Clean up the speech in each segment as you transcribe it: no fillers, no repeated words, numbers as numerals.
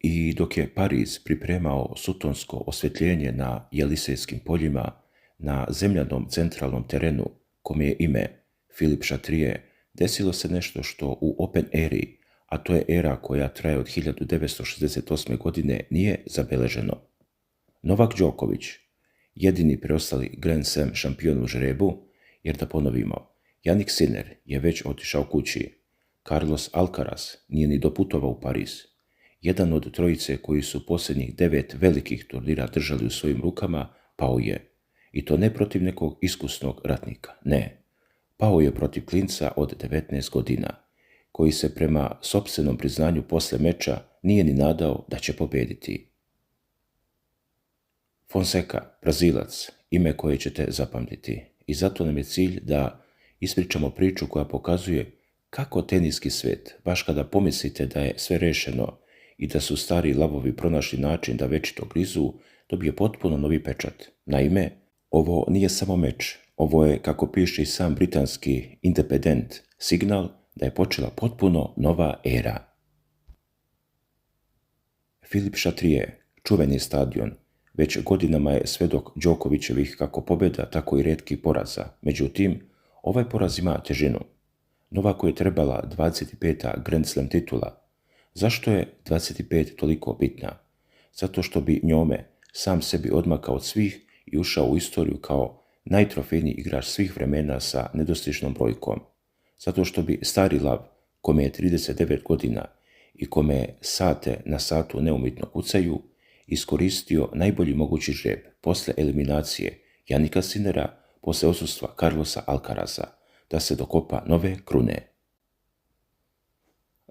I dok je Pariz pripremao sutonsko osvjetljenje na Jelisejskim poljima, na zemljanom centralnom terenu, kome je ime Philippe Chatrier, desilo se nešto što u Open eri, a to je era koja traje od 1968. godine, nije zabeleženo. Novak Đoković, jedini preostali Grand Slam šampion u žrebu, jer da ponovimo, Jannik Sinner je već otišao kući, Carlos Alcaraz nije ni doputovao u Pariz, jedan od trojice koji su posljednjih 9 velikih turnira držali u svojim rukama, pao je. I to ne protiv nekog iskusnog ratnika, ne. Pao je protiv klinca od 19 godina, koji se prema sopstvenom priznanju posle meča nije ni nadao da će pobediti. Fonseca, Brazilac, ime koje ćete zapamtiti. I zato nam je cilj da ispričamo priču koja pokazuje kako teniski svijet, baš kada pomislite da je sve rešeno i da su stari lavovi pronašli način da večito grizu, dobije potpuno novi pečat. Naime, ovo nije samo meč, ovo je, kako piše i sam britanski Independent, signal da je počela potpuno nova era. Philippe Chatrier, čuveni stadion, već godinama je svedok Đokovićevih kako pobjeda, tako i retkih poraza. Međutim, ovaj poraz ima težinu. Novaku je trebala 25. Grand Slam titula. Zašto je 25 toliko bitna? Zato što bi njome sam sebi odmakao od svih i ušao u istoriju kao najtrofejniji igrač svih vremena sa nedostižnom brojkom. Zato što bi stari lav, kome je 39 godina i kome sate na satu neumitno kucaju, iskoristio najbolji mogući žreb posle eliminacije Jannika Sinnera, posle odsustva Carlosa Alcaraza, da se dokopa nove krune.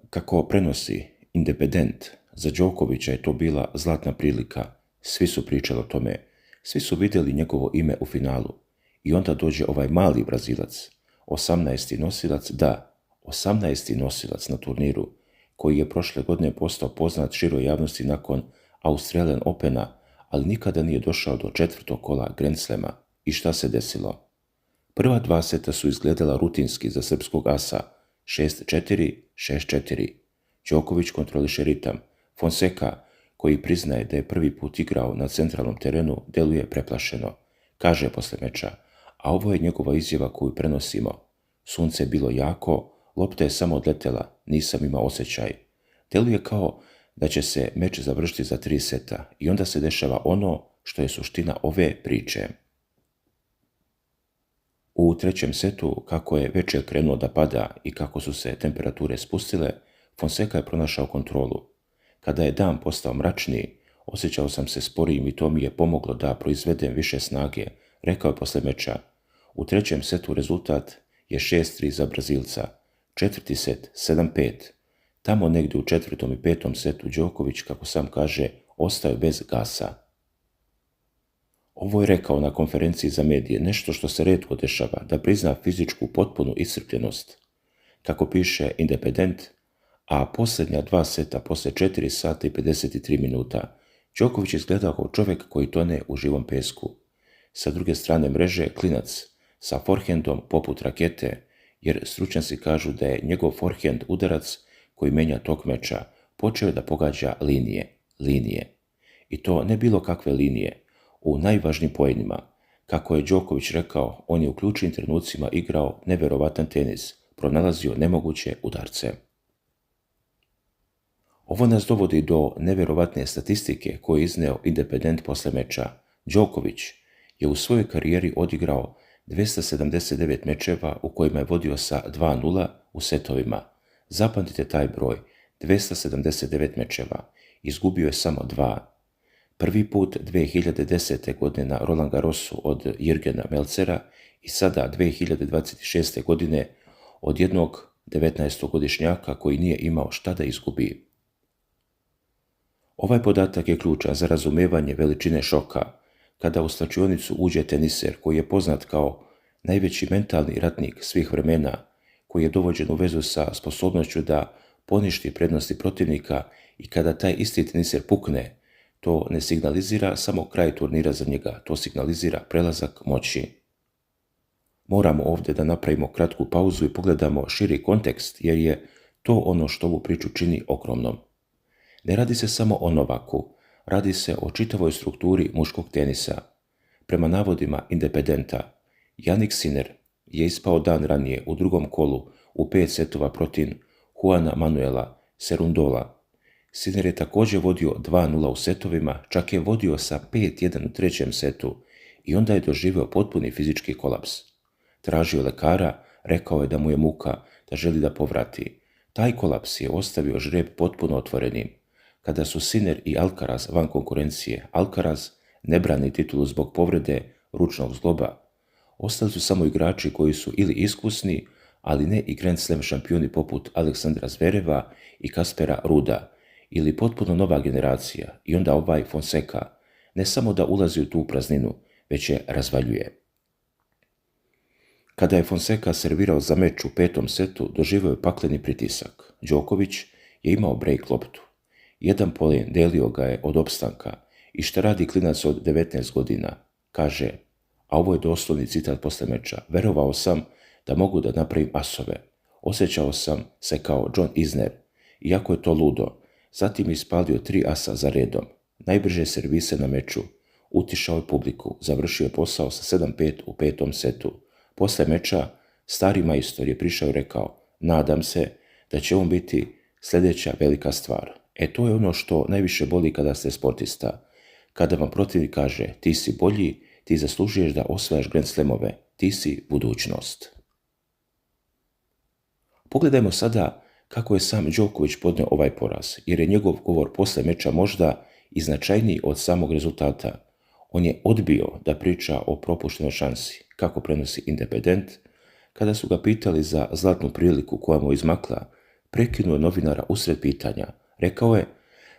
Kako prenosi Independent, za Đokovića je to bila zlatna prilika. Svi su pričali o tome, svi su vidjeli njegovo ime u finalu. I onda dođe ovaj mali Brazilac, 18. nosilac, 18. nosilac na turniru, koji je prošle godine postao poznat široj javnosti nakon Australian Opena, ali nikada nije došao do 4. kola Grand Slama. I šta se desilo? Prva 2 seta su izgledala rutinski za srpskog asa, 6-4, 6-4. Đoković kontroliše ritam. Fonseca, koji priznaje da je prvi put igrao na centralnom terenu, deluje preplašeno. Kaže posle meča, a ovo je njegova izjava koju prenosimo. Sunce je bilo jako, lopta je samo odletela, nisam imao osjećaj. Deluje kao da će se meč završiti za 3 seta i onda se dešava ono što je suština ove priče. U 3. setu, kako je večer krenuo da pada i kako su se temperature spustile, Fonseca je pronašao kontrolu. Kada je dan postao mračniji, osjećao sam se sporijim i to mi je pomoglo da proizvedem više snage, rekao je posle meča. U 3. setu rezultat je 6-3 za Brazilca, 4. set 7-5. Tamo negdje u 4. i 5. setu Đoković, kako sam kaže, ostao je bez gasa. Ovo je rekao na konferenciji za medije, nešto što se retko dešava, da prizna fizičku potpunu iscrpljenost. Kako piše Independent, a posljednja 2 seta posle 4 sata i 53 minuta, Đoković izgledao kao čovjek koji tone u živom pesku. Sa druge strane mreže klinac sa forehandom poput rakete, jer stručnjaci kažu da je njegov forehand udarac koji menja tok meča počeo da pogađa linije. I to ne bilo kakve linije, u najvažnijim poenima. Kako je Đoković rekao, on je u ključnim trenucima igrao neverovatan tenis, pronalazio nemoguće udarce. Ovo nas dovodi do neverovatne statistike koju je izneo Independent posle meča. Đoković je u svojoj karijeri odigrao 279 mečeva u kojima je vodio sa 2-0 u setovima. Zapamtite taj broj, 279 mečeva, izgubio je samo 2. Prvi put 2010. godine na Roland Garrosu od Jirgena Melcera i sada 2026. godine od jednog 19-godišnjaka koji nije imao šta da izgubi. Ovaj podatak je ključan za razumevanje veličine šoka kada u slačionicu uđe teniser koji je poznat kao najveći mentalni ratnik svih vremena, koji je dovođen u vezu sa sposobnošću da poništi prednosti protivnika i kada taj isti teniser pukne, to ne signalizira samo kraj turnira za njega, to signalizira prelazak moći. Moramo ovdje da napravimo kratku pauzu i pogledamo širi kontekst, jer je to ono što ovu priču čini ogromnom. Ne radi se samo o Novaku, radi se o čitavoj strukturi muškog tenisa. Prema navodima Independenta, Jannik Sinner je ispao dan ranije u drugom kolu u 5 setova protiv Juana Manuela Cerundola. Sinner je također vodio 2:0 u setovima, čak je vodio sa 5:1 u trećem setu i onda je doživio potpuni fizički kolaps. Tražio lekara, rekao je da mu je muka, da želi da povrati. Taj kolaps je ostavio žreb potpuno otvorenim. Kada su Sinner i Alcaraz van konkurencije, Alcaraz ne brani titulu zbog povrede ručnog zgloba. Ostali su samo igrači koji su ili iskusni, ali ne i Grand Slam šampioni poput Aleksandra Zvereva i Kaspera Ruda, ili potpuno nova generacija, i onda ovaj Fonseca ne samo da ulazi u tu prazninu, već je razvaljuje. Kada je Fonseca servirao za meč u 5. setu, doživio je pakleni pritisak. Đoković je imao break loptu. Jedan polen delio ga je od opstanka i šta radi klinac od 19 godina, kaže, a ovo je doslovni citat posle meča, verovao sam da mogu da napravim asove. Osjećao sam se kao John Isner, iako je to ludo. Zatim je ispalio 3 asa za redom. Najbrže servise na meču. Utišao je publiku. Završio je posao sa 7:5 u 5. setu. Posle meča, stari majstor je prišao i rekao, nadam se da će on biti sljedeća velika stvar. To je ono što najviše boli kada ste sportista. Kada vam protivnik kaže, ti si bolji, ti zaslužuješ da osvajaš Grand Slamove, ti si budućnost. Pogledajmo sada kako je sam Đoković podneo ovaj poraz, jer je njegov govor posle meča možda i značajniji od samog rezultata. On je odbio da priča o propuštenoj šansi, kako prenosi Independent. Kada su ga pitali za zlatnu priliku koja mu izmakla, prekinuo novinara usred pitanja. Rekao je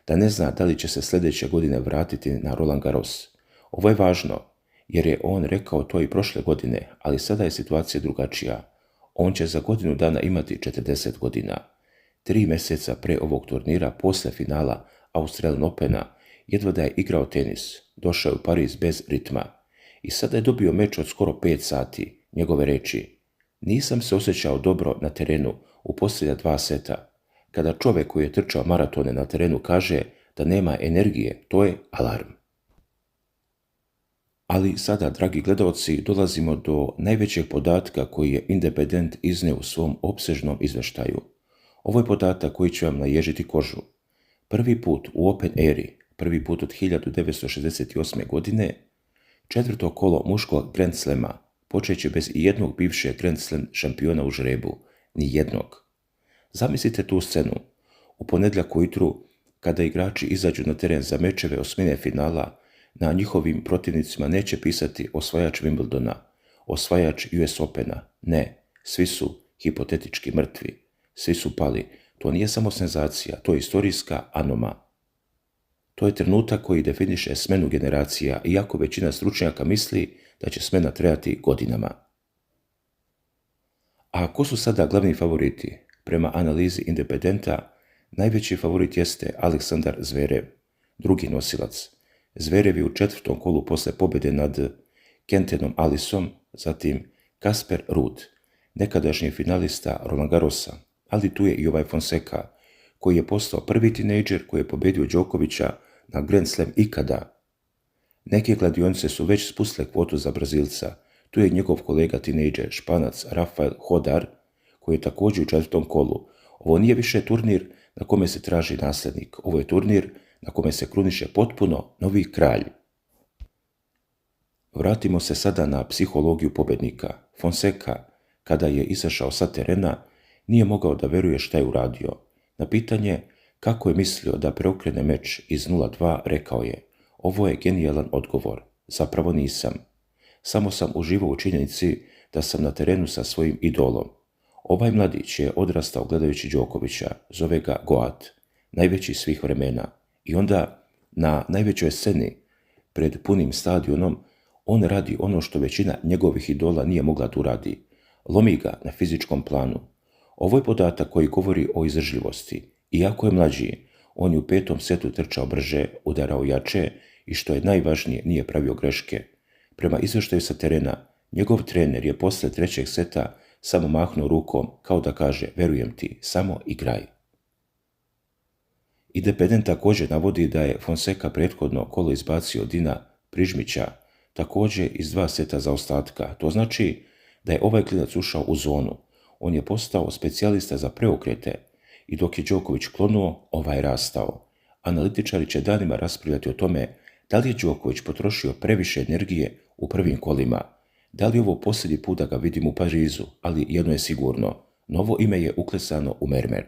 da ne zna da li će se sljedeće godine vratiti na Roland Garros. Ovo je važno, jer je on rekao to i prošle godine, ali sada je situacija drugačija. On će za godinu dana imati 40 godina. 3 mjeseca pre ovog turnira, posle finala Australian Opena, jedva da je igrao tenis, došao je u Pariz bez ritma i sada je dobio meč od skoro 5 sati. Njegove reči, nisam se osjećao dobro na terenu u posljednja 2 seta. Kada čovjek koji je trčao maratone na terenu kaže da nema energije, to je alarm. Ali sada, dragi gledaoci, dolazimo do najvećeg podatka koji je Independent izneo u svom opsežnom izveštaju. Ovo je podatak koji će vam naježiti kožu. Prvi put u Open eri, prvi put od 1968. godine, 4. kolo muškog Grand Slema počeće bez jednog bivšeg Grand Slam šampiona u žrebu, ni jednog. Zamislite tu scenu. U ponedjeljak ujutru, kada igrači izađu na teren za mečeve osmine finala, na njihovim protivnicima neće pisati osvajač Wimbledona, osvajač US Opena. Ne, svi su hipotetički mrtvi. Svi su pali. To nije samo senzacija, to je istorijska anoma. To je trenutak koji definiše smenu generacija, iako većina stručnjaka misli da će smena trajati godinama. A ko su sada glavni favoriti? Prema analizi Independenta, najveći favorit jeste Aleksandar Zverev, drugi nosilac. Zverev je u 4. kolu posle pobjede nad Kentenom Alisom, zatim Kasper Ruud, nekadašnji finalista Roland Garrosa, ali tu je i ovaj Fonseca, koji je postao prvi tinejdžer koji je pobjedio Đokovića na Grand Slam ikada. Neke kladionice su već spustile kvotu za Brazilca. Tu je njegov kolega tinejdžer, Španac Rafael Hodar, koji je također u 4. kolu. Ovo nije više turnir na kome se traži nasljednik. Ovo je turnir na kome se kruniše potpuno novi kralj. Vratimo se sada na psihologiju pobjednika. Fonseca, kada je izašao sa terena, nije mogao da veruje šta je uradio. Na pitanje kako je mislio da preokrene meč iz 0:2, rekao je, ovo je genijalan odgovor. Zapravo nisam. Samo sam uživao u činjenici da sam na terenu sa svojim idolom. Ovaj mladić je odrastao gledajući Đokovića, zove ga Goat, najveći svih vremena. I onda, na najvećoj sceni, pred punim stadionom, on radi ono što većina njegovih idola nije mogla da uradi. Lomi ga na fizičkom planu. Ovo je podatak koji govori o izdržljivosti. Iako je mlađi, on je u 5. setu trčao brže, udarao jače i što je najvažnije, nije pravio greške. Prema izveštaju sa terena, njegov trener je posle 3. seta samo mahnuo rukom kao da kaže, verujem ti, samo igraj. Independent također navodi da je Fonseca prethodno kolo izbacio Dina Prižmića, također iz 2 seta zaostatka. To znači da je ovaj klinac ušao u zonu. On je postao specijalista za preokrete i dok je Đoković klonuo, ovaj rastao. Analitičari će danima raspravljati o tome da li je Đoković potrošio previše energije u prvim kolima. Da li je ovo posljednji put da ga vidim u Parizu, ali jedno je sigurno, novo ime je uklesano u mermer.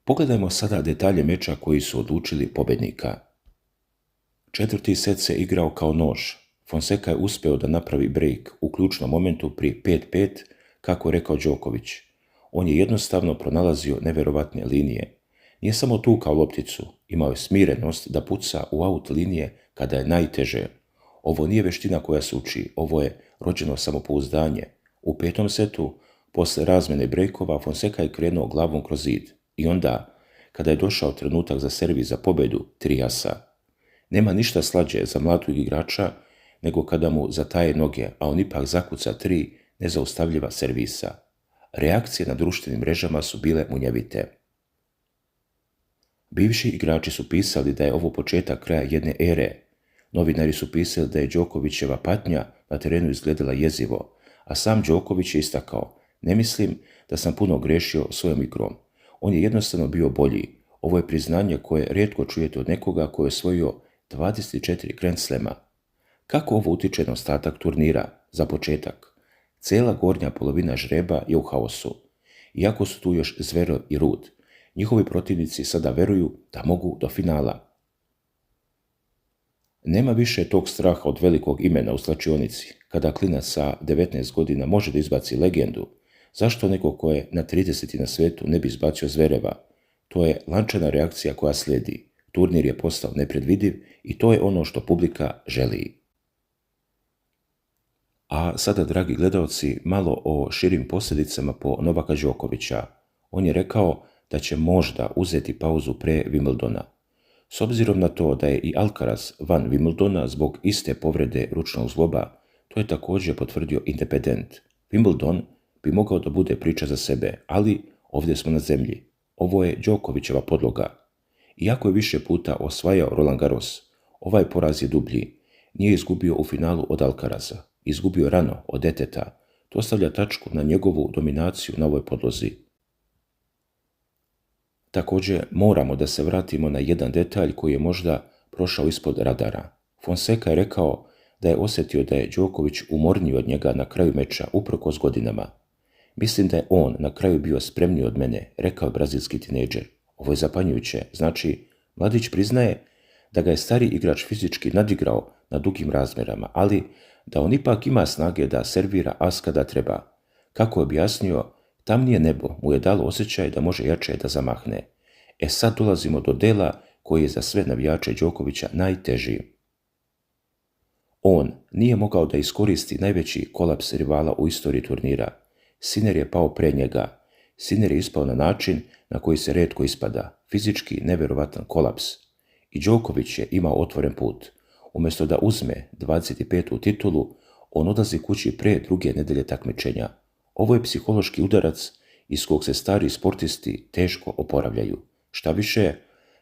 Pogledajmo sada detalje meča koji su odlučili pobjednika. 4. set se igrao kao nož. Fonseca je uspeo da napravi break u ključnom momentu pri 5-5, kako rekao Đoković. On je jednostavno pronalazio neverovatne linije. Nije samo tukao lopticu, imao je smirenost da puca u aut linije kada je najteže. Ovo nije veština koja se uči, ovo je rođeno samopouzdanje. U 5. setu, posle razmene brejkova, Fonseca je krenuo glavom kroz zid. I onda, kada je došao trenutak za servis za pobjedu, 3 asa. Nema ništa slađe za mladog igrača nego kada mu zataje noge, a on ipak zakuca 3 nezaustavljiva servisa. Reakcije na društvenim mrežama su bile munjevite. Bivši igrači su pisali da je ovo početak kraja jedne ere. Novinari su pisali da je Đokovićeva patnja na terenu izgledala jezivo, a sam Đoković je istakao: ne mislim da sam puno grešio svojom igrom. On je jednostavno bio bolji. Ovo je priznanje koje rijetko čujete od nekoga koji je osvojio 24 Grand Slema. Kako ovo utiče na ostatak turnira? Za početak, cijela gornja polovina žreba je u haosu. Iako su tu još Zverov i Rud, njihovi protivnici sada veruju da mogu do finala. Nema više tog straha od velikog imena u slačionici. Kada klinac sa 19 godina može da izbaci legendu, zašto neko ko je na 30. na svijetu ne bi izbacio Zvereva? To je lančana reakcija koja slijedi. Turnir je postao nepredvidiv i to je ono što publika želi. A sada, dragi gledalci, malo o širim posljedicama po Novaka Đokovića. On je rekao da će možda uzeti pauzu pre Wimbledona. S obzirom na to da je i Alcaraz van Wimbledona zbog iste povrede ručnog zgloba, to je također potvrdio Independent. Wimbledon bi mogao da bude priča za sebe, ali ovdje smo na zemlji. Ovo je Đokovićeva podloga. Iako je više puta osvajao Roland Garros, ovaj poraz je dublji. Nije izgubio u finalu od Alcaraza. Izgubio rano od deteta. To stavlja tačku na njegovu dominaciju na ovoj podlozi. Također moramo da se vratimo na jedan detalj koji je možda prošao ispod radara. Fonseca je rekao da je osjetio da je Đoković umorniji od njega na kraju meča uprkos godinama. Mislim da je on na kraju bio spremniji od mene, rekao je brazilski tinejdžer. Ovo je zapanjujuće. Znači, mladić priznaje da ga je stari igrač fizički nadigrao na dugim razmjerama, ali da on ipak ima snage da servira as kada treba. Kako je objasnio, tamnije nebo mu je dalo osjećaj da može jače da zamahne. Sad dolazimo do dela koji je za sve navijače Đokovića najteži. On nije mogao da iskoristi najveći kolaps rivala u istoriji turnira. Sinner je pao pre njega. Sinner je ispao na način na koji se retko ispada, fizički neverovatan kolaps. I Đoković je imao otvoren put. Umjesto da uzme 25. titulu, on odlazi kući pre druge nedelje takmičenja. Ovo je psihološki udarac iz kog se stari sportisti teško oporavljaju. Šta više,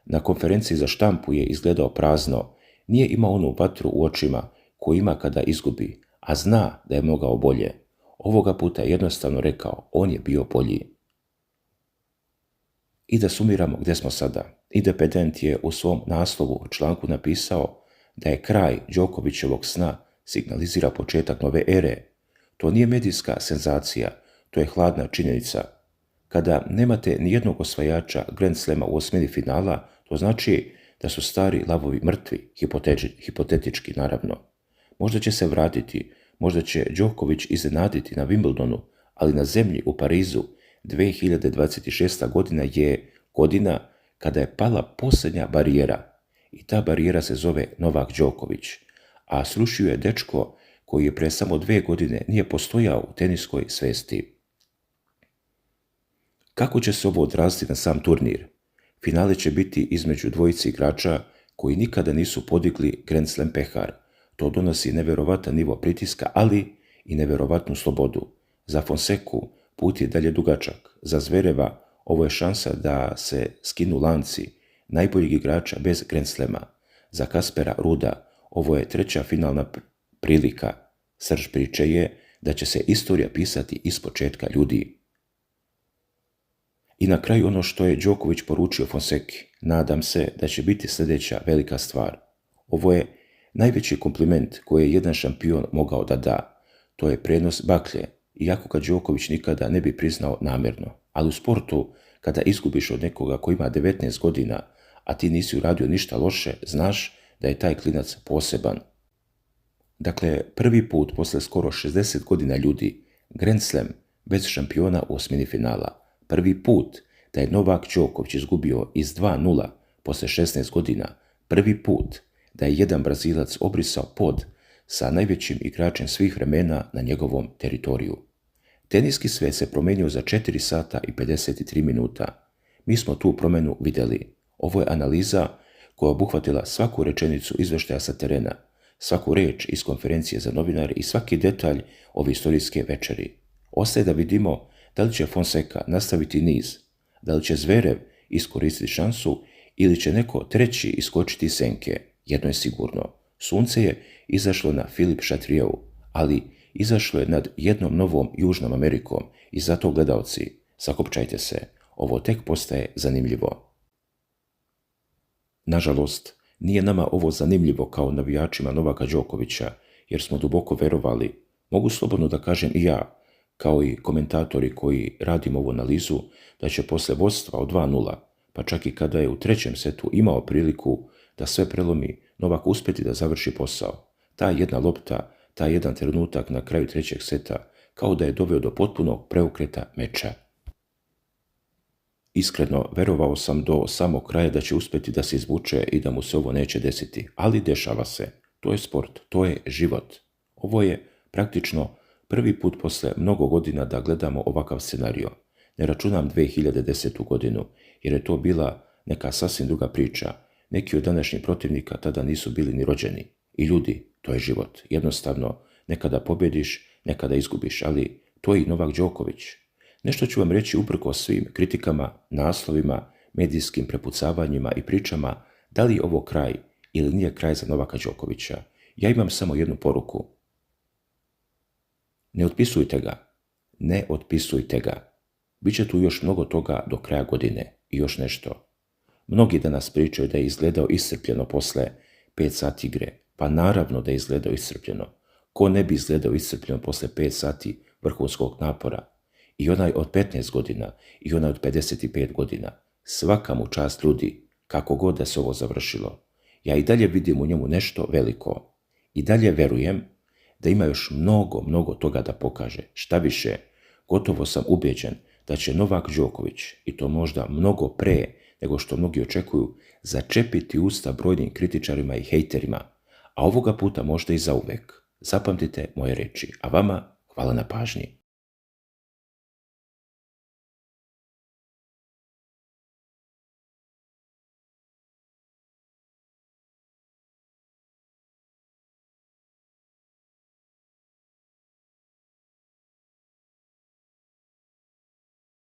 na konferenciji za štampu je izgledao prazno, nije imao onu vatru u očima koju ima kada izgubi, a zna da je mogao bolje. Ovoga puta je jednostavno rekao, on je bio bolji. I da sumiramo gdje smo sada. Independent je u svom naslovu članku napisao da je kraj Đokovićevog sna signalizira početak nove ere. To nije medijska senzacija, to je hladna činjenica. Kada nemate nijednog osvajača Grand Slema u osmini finala, to znači da su stari lavovi mrtvi, hipotetički naravno. Možda će se vratiti, možda će Đoković iznenaditi na Wimbledonu, ali na zemlji u Parizu 2026. godina je godina kada je pala posljednja barijera. I ta barijera se zove Novak Đoković, a srušio je dečko koji je pre samo 2 godine nije postojao u teniskoj svesti. Kako će se ovo odraziti na sam turnir? Finale će biti između dvojice igrača koji nikada nisu podigli Grand Slam pehar. To donosi neverovatan nivo pritiska, ali i neverovatnu slobodu. Za Fonseku put je dalje dugačak. Za Zvereva Ovo je šansa da se skinu lanci najboljeg igrača bez Grand Slema. Za Kaspera Ruda ovo je treća finalna prilika. Srž priče je da će se istorija pisati ispočetka, ljudi. I na kraju ono što je Đoković poručio Fonseki. Nadam se da će biti sljedeća velika stvar. Ovo je najveći kompliment koji je jedan šampion mogao da da. To je prenos baklje, iako ga Đoković nikada ne bi priznao namjerno. Ali u sportu, kada izgubiš od nekoga koji ima 19 godina, a ti nisi uradio ništa loše, znaš da je taj klinac poseban. Dakle, prvi put posle skoro 60 godina, ljudi, Grand Slam bez šampiona u osmini finala. Prvi put da je Novak Đoković izgubio iz 2-0 posle 16 godina. Prvi put da je jedan Brazilac obrisao pod sa najvećim igračem svih vremena na njegovom teritoriju. Teniski svet se promenio za 4 sata i 53 minuta. Mi smo tu promenu vidjeli. Ovo je analiza koja obuhvatila svaku rečenicu izveštaja sa terena, svaku reč iz konferencije za novinare i svaki detalj ove istorijske večeri. Ostaje da vidimo da li će Fonseca nastaviti niz, da li će Zverev iskoristiti šansu ili će neko treći iskočiti iz senke. Jedno je sigurno, sunce je izašlo na Filip Chatrier, ali izašlo je nad jednom novom Južnom Amerikom i zato, gledaoci, zakopčajte se, ovo tek postaje zanimljivo. Nažalost, nije nama ovo zanimljivo kao navijačima Novaka Đokovića, jer smo duboko verovali, mogu slobodno da kažem i ja, kao i komentatori koji radimo ovu analizu, da će posle vodstva od 2-0, pa čak i kada je u trećem setu imao priliku da sve prelomi, Novak uspjeti da završi posao. Ta jedna lopta, taj jedan trenutak na kraju trećeg seta, kao da je doveo do potpunog preokreta meča. Iskreno, verovao sam do samog kraja da će uspjeti da se izvuče i da mu se ovo neće desiti, ali dešava se. To je sport, to je život. Ovo je praktično prvi put posle mnogo godina da gledamo ovakav scenario. Ne računam 2010. godinu, jer je to bila neka sasvim druga priča. Neki od današnjih protivnika tada nisu bili ni rođeni. I ljudi, to je život. Jednostavno, nekada pobjediš, nekada izgubiš, ali to je i Novak Đoković. Nešto ću vam reći uprkos svim kritikama, naslovima, medijskim prepucavanjima i pričama, da li je ovo kraj ili nije kraj za Novaka Đokovića. Ja imam samo jednu poruku. Ne otpisujte ga. Ne otpisujte ga. Biće tu još mnogo toga do kraja godine. I još nešto. Mnogi danas pričaju da je izgledao iscrpljeno posle 5 sati igre. Pa naravno da je izgledao iscrpljeno. Ko ne bi izgledao iscrpljeno posle 5 sati vrhunskog napora? I onaj od 15 godina, i onaj od 55 godina. Svaka mu čast, ljudi, kako god da se ovo završilo. Ja i dalje vidim u njemu nešto veliko. I dalje verujem da ima još mnogo toga da pokaže. Šta više, gotovo sam ubeđen da će Novak Đoković, i to možda mnogo pre nego što mnogi očekuju, začepiti usta brojnim kritičarima i hejterima, a ovoga puta možda i zauvek. Zapamtite moje reči, a vama hvala na pažnji.